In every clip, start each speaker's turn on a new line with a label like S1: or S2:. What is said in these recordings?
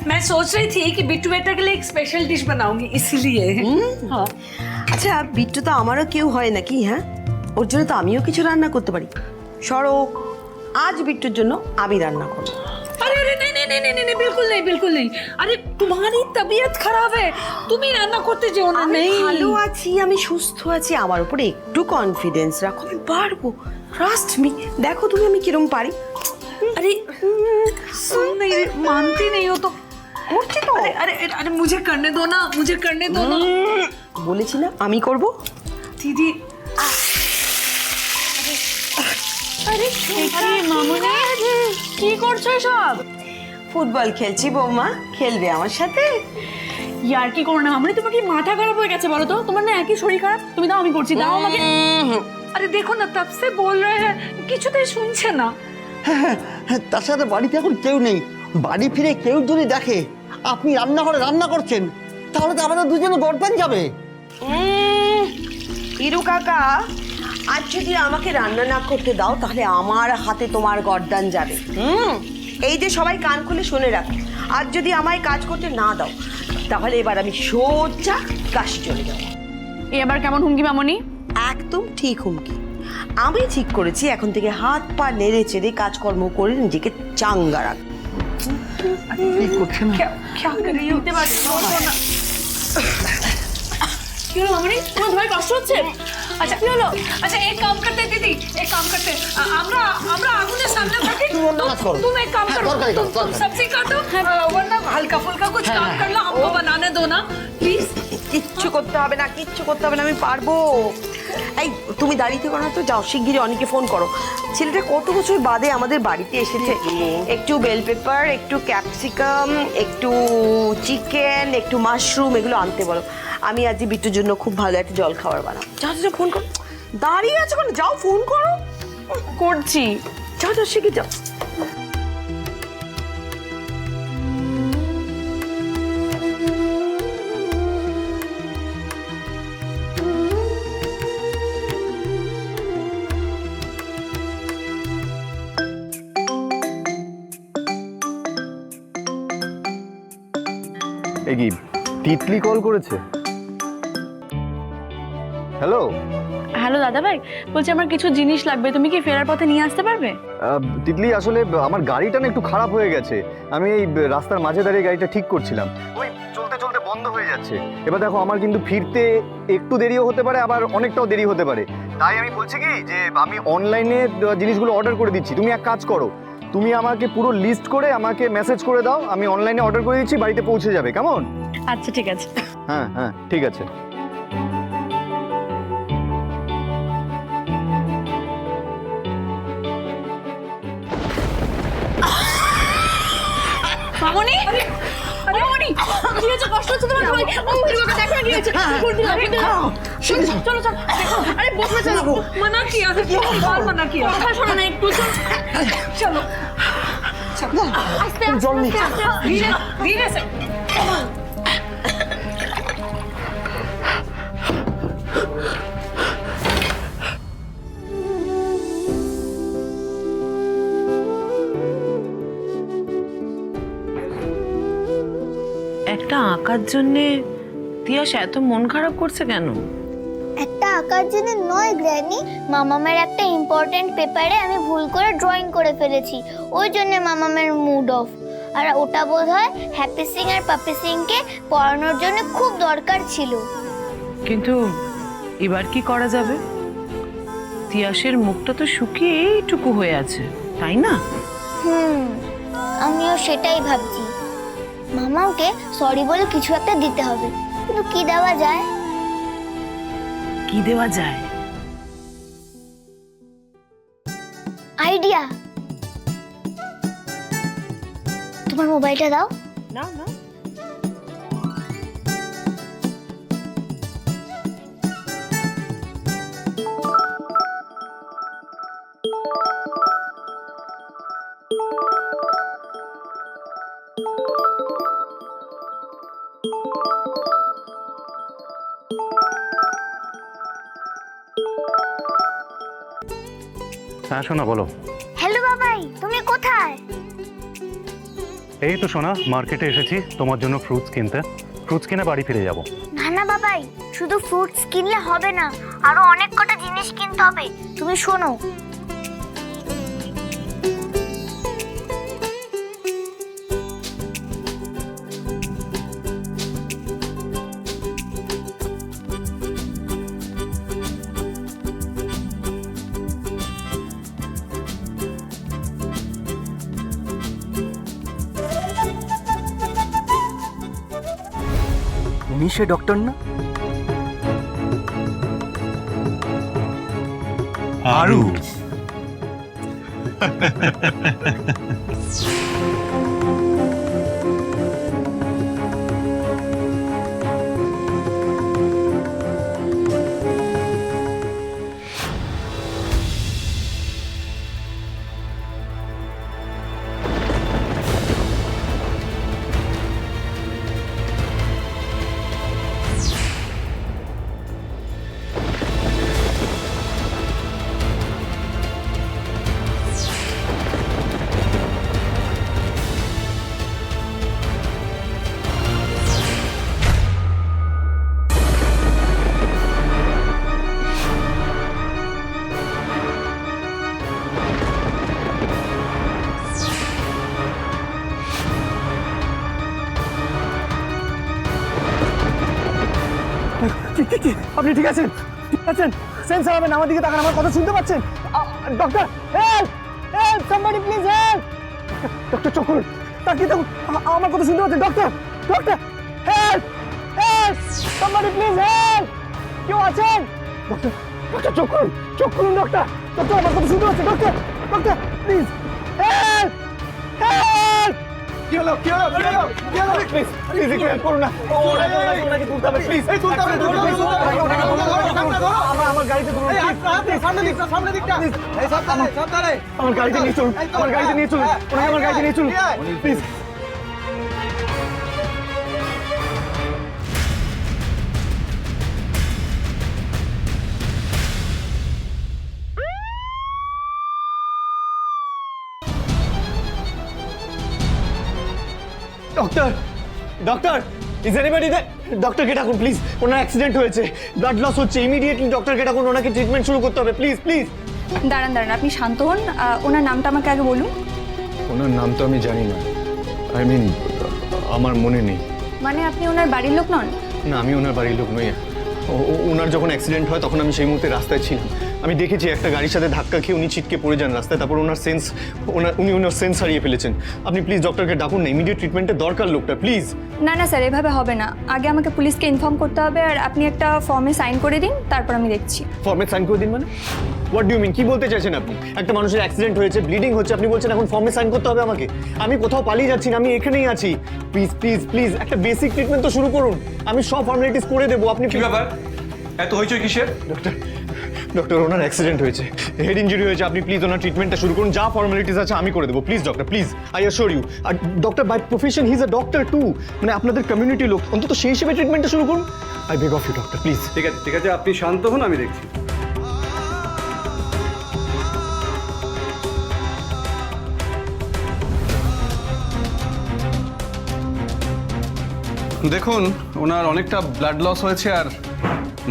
S1: मैं सोच रही थी कि बिट्टू बेटा के लिए एक स्पेशल डिश बनाऊंगी इसीलिए। हाँ।
S2: আচ্ছা বিট্টু তো আমারও কেউ হয় নাকি? হ্যাঁ, ওর জন্য তো আমিও কিছু রান্না করতে পারি। সরো, আজ বিট্টুর জন্য আমি রান্না করবো।
S1: अरे अरे नहीं नहीं नहीं नहीं नहीं बिल्कुल नहीं बिल्कुल नहीं। अरे तुम्हारी तबीयत खराब है, तुम ही रान्ना करते जाओ ना।
S2: আমি
S1: नहीं
S2: ভালো আছি, আমি সুস্থ আছি, আমার উপরে একটু কনফিডেন্স রাখো, আমি পারবো। ট্রাস্ট মি, দেখো তুমি আমি কিরম পারি।
S1: अरे सुन नहीं मानती नहीं हो तो
S2: করছি তো।
S1: अरे अरे अरे मुझे करने दो ना, मुझे करने दो ना।
S2: বলেছি না আমি করব।
S1: दीदी अरे মামুনি কি করছো সব?
S2: ফুটবল খেলছি বৌমা, খেলবে আমার সাথে?
S3: यार কি করো না মামুনি, তোমার কি মাথা খারাপ হয়ে গেছে বলো তো? তোমার না একই শরীর খারাপ, তুমি দাও আমি করছি, দাও আমাকে।
S1: अरे देखो ना तब से बोल रहे हैं কিছুতেই শুনছে না।
S4: হ্যাঁ, তার সাথে বাড়িতে এখন কেউ নেই। বাড়ি ফিরে কেউ যদি দেখে আপনি রান্নাঘরে রান্না করছেন, তাহলে তো আমাদের দুজনে গর্দান যাবে।
S2: ইরু কাকা, আজ যদি আমাকে রান্না না করতে দাও তাহলে আমার হাতে তোমার গর্দান যাবে। এই যে সবাই কান খুলে শুনে রাখো, আজ যদি আমায় কাজ করতে না দাও তাহলে এবার আমি সোজা কাশি চলে যাবো।
S3: এবার কেমন হুমকি মামুনি?
S2: একদম ঠিক হুমকি। আমি ঠিক করেছি এখন থেকে হাত পা নেড়ে চেড়ে কাজকর্ম করে নিজেকে চাঙ্গা রাখ।
S4: কি করছেন?
S1: क्या कर रही हो?
S3: কি হলো মামুনি, তোমার ভাই কষ্ট হচ্ছে?
S1: अच्छा কি হলো? अच्छा एक काम करते दीदी, एक काम करते আমরা আমরা আগুনের সামনে থাকি। तुम एक काम करो, तुम सब्जी काटो, वरना हल्का फुल्का कुछ काम कर लो, हमको बनाने दो ना प्लीज।
S2: কিচ্ছু করতে হবে না, কিচ্ছু করতে হবে না, আমি পারবো। এই তুমি দাঁড়িয়ে থেকো না তো, যাও শিগগিরই অনেকে ফোন করো। ছেলেটা কত বছর বাদে আমাদের বাড়িতে এসেছে, একটু বেল পেপার, একটু ক্যাপসিকাম, একটু চিকেন, একটু মাশরুম এগুলো আনতে বলো। আমি আজ বিট্টুর জন্য খুব ভালো একটা জল খাবার বানাবো। যাও যাও ফোন করো, দাঁড়িয়ে আছো কেন? যাও ফোন করো।
S3: করছি।
S2: যাও যাও শিখে যাও।
S5: এই কি তিতলি কল করেছে? হ্যালো
S3: হ্যালো দাদা ভাই, বলছি আমার কিছু জিনিস লাগবে, তুমি কি ফেরার পথে নিয়ে আসতে পারবে?
S5: তিতলি, আসলে আমার গাড়িটা না একটু খারাপ হয়ে গেছে। আমি এই রাস্তার মাঝে দাঁড়িয়ে গাড়িটা ঠিক করছিলাম, ওই চলতে চলতে বন্ধ হয়ে যাচ্ছে। এবার দেখো আমার কিন্তু ফিরতে একটু দেরিও হতে পারে, আবার অনেকটাও দেরি হতে পারে। তাই আমি বলছি কি যে আমি অনলাইনে জিনিসগুলো অর্ডার করে দিচ্ছি। তুমি এক কাজ করো, তুমি আমাকে পুরো লিস্ট করে আমাকে মেসেজ করে দাও, আমি অনলাইনে অর্ডার করে দিচ্ছি, বাড়িতে পৌঁছে যাবে। কেমন?
S3: আচ্ছা ঠিক আছে।
S5: হ্যাঁ হ্যাঁ ঠিক আছে।
S3: মামুনি, আরে মামুনি, কি হয়েছে? কষ্ট হচ্ছে তোমার? ভাই দেখো না কি হয়েছে। চলো চলো, আরে বসবে, চলো।
S1: मना किया था, बहुत बार मना किया।
S3: কথা শোনো না একটু,
S1: चलो चलो
S3: আস্তে
S4: জল নি।
S3: আস্তে
S1: धीरे धीरे से।
S6: একটা আঁকার জন্যে তিয়াস এত মন খারাপ করছে কেন?
S7: একটা আঁকার জন্য নয় গ্র্যানি, মামামের একটা ইম্পর্টেন্ট পেপারে আমি ভুল করে ড্রয়িং করে ফেলেছি, ওই জন্য মামামের মুড অফ। আর ওটা বোধহয় হ্যাপি সিং আর পাপি সিংকে পড়ানোর জন্য খুব দরকার ছিল।
S6: কিন্তু এবার কি করা যাবে? তিয়াসের মুখটা তো শুকিয়ে এইটুকু হয়ে আছে, তাই না?
S7: আমিও সেটাই ভাবছি। মামাকে সরি বলে কিছু একটা দিতে হবে, কিন্তু কি দেওয়া যায়?
S6: কি দেওয়া যায়?
S7: আইডিয়া, তোমার মোবাইলটা দাও।
S2: না না,
S5: হ্যাঁ শোনা বলো।
S7: হ্যালো বাবাই, তুমি কোথায়?
S8: এই তো সোনা, মার্কেটে এসেছি তোমার জন্য ফ্রুটস কিনতে। ফ্রুটস কিনে বাড়ি ফিরে যাব।
S7: না না বাবাই, শুধু ফ্রুটস কিনলে হবে না, আরো অনেক কটা জিনিস কিনতে হবে। তুমি শোনো,
S5: উনি সে ডক্টর না?
S8: আরু,
S5: আপনি ঠিক আছেন? ঠিক আছেন? সেন্স হারাবেন, আমার দিকে তাকান, আমার কথা শুনতে পাচ্ছেন? Doctor, help help, somebody please help. Doctor চোখ করুন, তাকিয়ে দেখুন, আমার কথা শুনতে পাচ্ছেন? Doctor, doctor, help help, somebody please help. কেউ আছেন? ডক্টর, ডক্টর চোখ করুন, চোখ করুন ডক্টর। ডক্টর, আমার কথা শুনতে পাচ্ছেন? Doctor, doctor please help help. কি হলো কি হলো কি হলো কি হলো? প্লিজ প্লিজ একটু হেল্প করুন না। ওনাকে তুলতে হবে প্লিজ। এই তুলতে হবে, আমার গাড়িতে তুলুন। সামনে দিকটা, সামনে দিকটা। এই সাবধানে সাবধানে। আমার গাড়িতে নিয়ে চলুন, আমার গাড়িতে নিয়ে চলুন, ওনাকে আমার গাড়িতে নিয়ে চলুন please. Doctor, doctor, is anybody there? ডক্টরকে ডাকুন প্লিজ, ওনার অ্যাক্সিডেন্ট হয়েছে, ব্লাড লস হচ্ছে, ইমিডিয়েটলি ডক্টরকে ডাকুন, ওনাকে ট্রিটমেন্ট শুরু করতে হবে প্লিজ প্লিজ।
S3: দাঁড়ান দাঁড়ান, আপনি শান্ত হন। ওনার নামটা আমাকে আগে বলুন।
S5: ওনার নাম তো আমি জানি না, আই মিন আমার মনে নেই।
S3: মানে আপনি ওনার বাড়ির লোক নন?
S5: না, আমি ওনার বাড়ির লোক নই। ওনার যখন অ্যাক্সিডেন্ট হয় তখন আমি সেই মুহূর্তে রাস্তায় ছিলাম। আমি দেখেছি একটা গাড়ির সাথে ধাক্কা খেয়ে উনি ছিটকে পড়ে যান রাস্তায়, তারপর উনি ওনার সেন্স হারিয়ে ফেলেছেন। আপনি প্লিজ ডক্টরকে ডাকুন না, ইমিডিয়েট ট্রিটমেন্টের দরকার লোকটা, প্লিজ।
S3: না না স্যার, এভাবে হবে না। আগে আমাকে পুলিশকে ইনফর্ম করতে হবে, আর আপনি একটা ফর্মে সাইন করে দিন, তারপর আমি দেখছি।
S5: ফর্মে সাইন করে দিন মানে? What do you mean? কি বলতে চাইছেন আপনি? একটা মানুষের অ্যাক্সিডেন্ট হয়েছে, ব্লিডিং হচ্ছে, আপনি বলছেন এখন ফর্মে সাইন করতে হবে আমাকে? আমি কোথাও পালিয়ে যাচ্ছি না, আমি এখানেই আছি। প্লিজ প্লিজ প্লিজ একটা বেসিক ট্রিটমেন্ট তো শুরু করুন, আমি সব ফর্মালিটিস করে দেবো। আপনি
S9: কি ব্যাপার, এত হইচই কিসের?
S5: ডক্টর, ডক্টর ওনার অ্যাক্সিডেন্ট হয়েছে, হেড ইঞ্জুরি হয়েছে, আপনি প্লিজ ওনার ট্রিটমেন্টটা শুরু করুন, যা ফর্মালিটিস আছে আমি করে দেবো। Please doctor, please, I assure you. আর doctor by profession he is a doctor too, মানে আপনাদের কমিউনিটি লোক, অন্তত সেই হিসেবে ট্রিটমেন্টটা শুরু করুন। I beg of you doctor, please.
S9: ঠিক আছে ঠিক আছে, আপনি শান্ত হন, আমি দেখছি। দেখুন, ওনার অনেকটা ব্লাড লস হয়েছে আর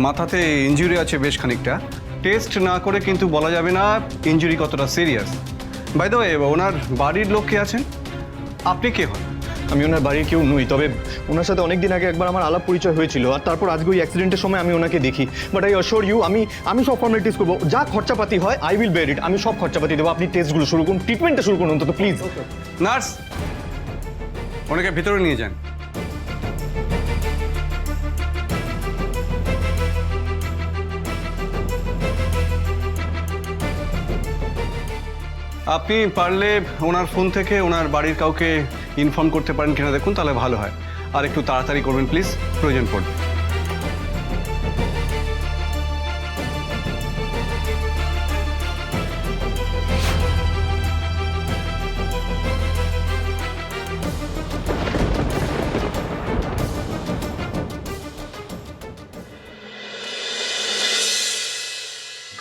S9: মাথাতে ইনজুরি আছে বেশ খানিকটা। টেস্ট না করে কিন্তু বলা যাবে না ইনজুরি কতটা সিরিয়াস। বাই দ্য ওয়ে, ওনার বাড়ির লোক কে আছেন? আপনি কে হন?
S5: আমি ওনার বাড়ির কেউ নই, তবে ওনার সাথে অনেক দিন আগে একবার আমার আলাপ পরিচয় হয়েছিল, আর তারপর আজকে ওই অ্যাক্সিডেন্টের সময় আমি ওনাকে দেখি। বাট আই অ্যাসিওর ইউ, আমি সব ফর্মালিটিস করবো, যা খরচাপাতি হয় আই উইল বেয়ার ইট, আমি সব খরচাপাতি দেবো। আপনি টেস্টগুলো শুরু করুন, ট্রিটমেন্টটা শুরু করুন অন্তত, প্লিজ।
S9: নার্স, ওনাকে ভেতরে নিয়ে যান। আপনি পারলে ওনার ফোন থেকে ওনার বাড়ির কাউকে ইনফর্ম করতে পারেন কিনা দেখুন, তাহলে ভালো হয়। আর একটু তাড়াতাড়ি করবেন প্লিজ, প্রয়োজন পড়বে।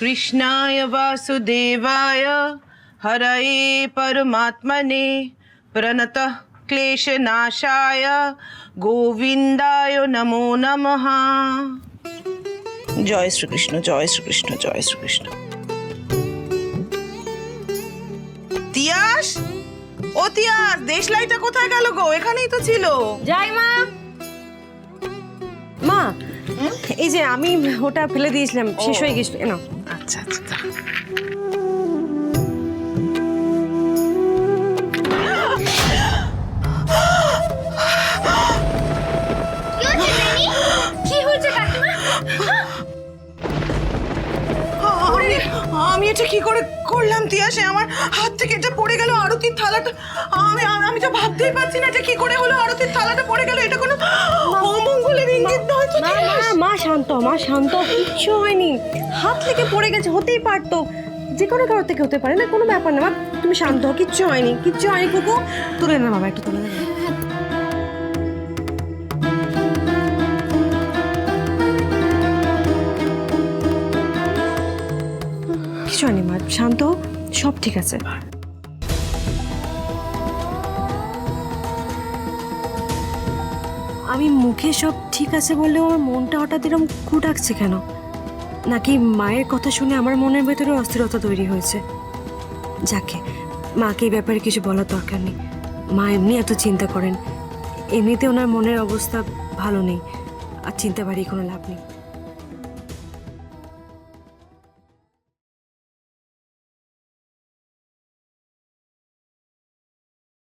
S6: कृष्णाय वासुदेवाय हरये परमात्मने प्रणतः ক্লেশ নাশায় গোবিন্দায় নমো নমঃ। জয় শ্রীকৃষ্ণ, জয় শ্রীকৃষ্ণ, জয় শ্রীকৃষ্ণ। তিয়াস, ও তিয়াস, দেশলাইটা কোথায় গেল গো? এখানেই তো ছিল।
S3: যাই মা।
S2: মা, এই যে আমি ওটা ফেলে দিয়েছিলাম, শেষ হয়ে গেছিল। না,
S6: আচ্ছা আচ্ছা দাঁড়াও।
S7: কি হয়েছে কাকিমা?
S6: আমি এটা কি করে করলাম তিয়াসে? আমার হাত থেকে এটা পড়ে গেল, আরতির থালাটা। আমি তো ভাবতেই পারছি না এটা কি করে হলো। আরতির থালাটা পড়ে গেল, এটা কোনো অমঙ্গলের ইঙ্গিত নয় তো?
S2: মা শান্ত, মা শান্ত, কিচ্ছু হয়নি। হাত থেকে পড়ে গেছে, হতেই পারতো, যে কোনো কারোর থেকে হতে পারে না, কোনো ব্যাপার না। মা তুমি শান্ত হও, কিচ্ছু হয়নি, কিচ্ছু হয়নি। কুকু তুলে না বাবা, একটু তুলে না। কিছু হয়নি মা, শান্ত হও, সব ঠিক আছে। আমি মুখে সব ঠিক আছে বললেও আমার মনটা হঠাৎ এরকম খুঁটাচ্ছে কেন? নাকি মায়ের কথা শুনে আমার মনের ভেতরে অস্থিরতা তৈরি হয়েছে? যাকে মাকে এই ব্যাপারে কিছু বলার দরকার নেই। মা এমনি এত চিন্তা করেন, এমনিতে ওনার মনের অবস্থা ভালো নেই, আর চিন্তা বাড়িয়ে কোনো লাভ নেই।